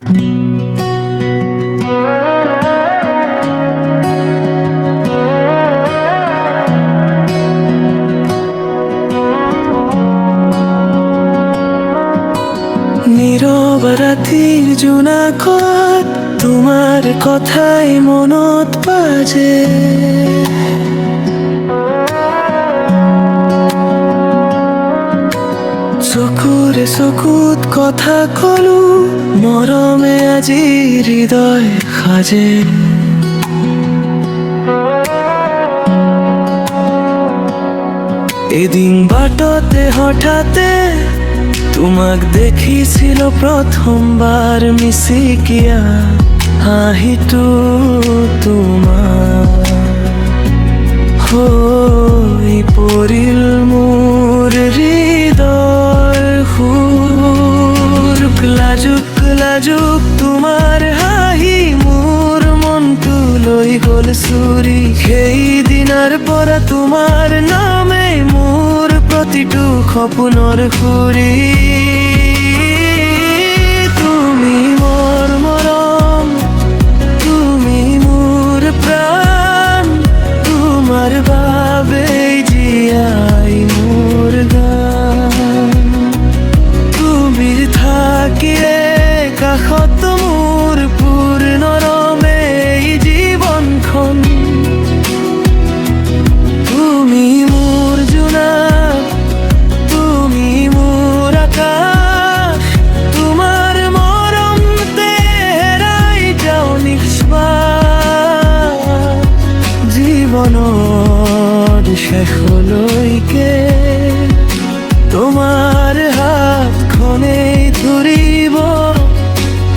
নীরব রাতির জোনাকত তোমার কথাই মনত বাজে। চকুৰে চকুত কথা কলো, মৰমে আজি হৃদয় সাজে। এদিন বাটতে হঠাতে তোমাক দেখিছিল প্ৰথমবাৰ মিচিকিয়া হাঁহিটো তোমাৰ হৈ পৰিল মোৰ হৃদয় সুৰ। লাজুক লাজুক তোমাৰ হাঁহি মোৰ মনটো লৈ গ'ল চুৰি। সেইদিনাৰ পৰা তোমাৰ নামে মোৰ প্ৰতিটো সপোনৰ সুৰি। তুমি মোৰ মৰম, তুমি মোৰ প্ৰাণ, তোমাৰ বাবেই জীয়াই মোৰ গান। তুমি থাকিলে কাষত মোৰ পূৰ্ণ ৰমে এই জীৱনখন। তুমি মোৰ জোনাক, তুমি মোৰ আকাশ, তোমাৰ মৰমতে হেৰাই যাওঁ নিশ্বাস। জীৱনৰ শেষলৈকে তোমাৰ হাতখনেই ধৰিব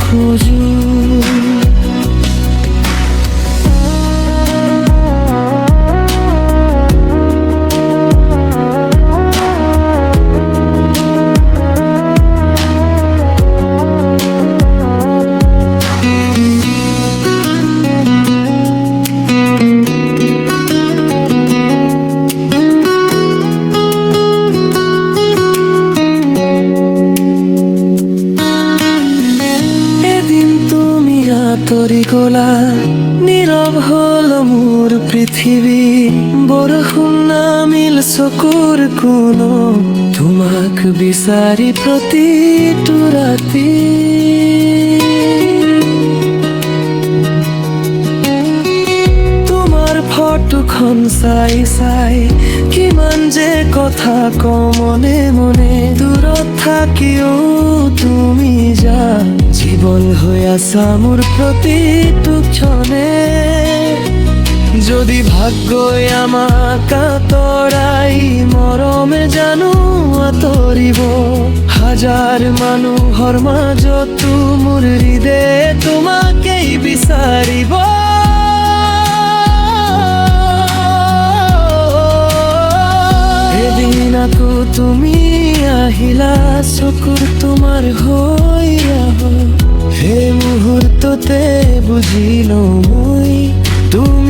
খোজো। তৰি গলা, নীৰৱ হল মোৰ পৃথিৱী। বৰষুণ নামিল চকুৰ কোণত তোমাক বিচাৰি প্ৰতিটো ৰাতি। তোমাৰ ফটোখন চাই চাই কিমান যে কথা কওঁ মনে মনে। দূৰত থাকিও তুমি যা, জীৱন হৈ আছা মোৰ প্ৰতিটো ক্ষণে। যদি ভাগ্যই আমাক আঁতৰাই মৰমে জানো আঁতৰিব। হাজাৰ মানুহৰ মাজতো মোৰ হৃদয়ে তোমাকেই বিচাৰিব। এদিন আকৌ তুমি আহিলা, চকুৰ তোমাৰ হৈ সেই মুহূৰ্ততে বুজিলো মই তুমি